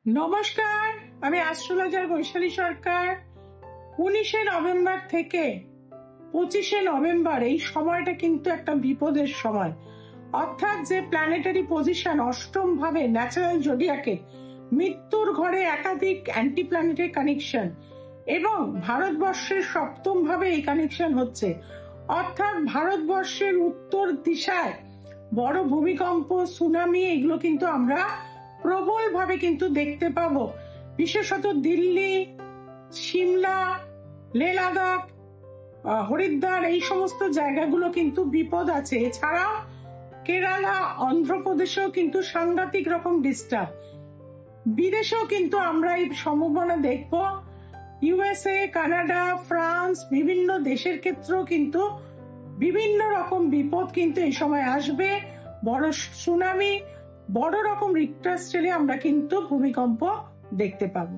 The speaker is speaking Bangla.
নমস্কার, আমি অ্যাস্ট্রোলজার বৈশালী সরকার। 19শে নভেম্বর থেকে 25শে নভেম্বর এই সময়টা কিন্তু একটা বিপদের সময়। অর্থাৎ যে প্ল্যানেটারি পজিশন অষ্টম ভাবে ন্যাচারাল জোডিয়াকে মৃত্যুর ঘরে একাধিক অ্যান্টি প্ল্যানেটারি কানেকশন এবং ভারতবর্ষের সপ্তম ভাবে এই কানেকশন হচ্ছে। অর্থাৎ ভারতবর্ষের উত্তর দিশায় বড় ভূমিকম্প, সুনামি এগুলো কিন্তু আমরা প্রবল ভাবে কিন্তু দেখতে পাবো। বিশেষত দিল্লি, সিমলা, লে লাদাখ, হরিদ্বার এই সমস্ত জায়গাগুলো কিন্তু বিপদ আছে। এছাড়াও কেরালা, অন্ধ্রপ্রদেশেও কিন্তু সাংঘাতিক রকম ডিস্টার্ব। বিদেশেও কিন্তু আমরা এই সম্ভাবনা দেখবো। ইউএসএ, কানাডা, ফ্রান্স বিভিন্ন দেশের ক্ষেত্রেও কিন্তু বিভিন্ন রকম বিপদ কিন্তু এই সময় আসবে। বড় সুনামি, বড় রকম রিক্টার স্কেলে আমরা কিন্তু ভূমিকম্প দেখতে পাবো।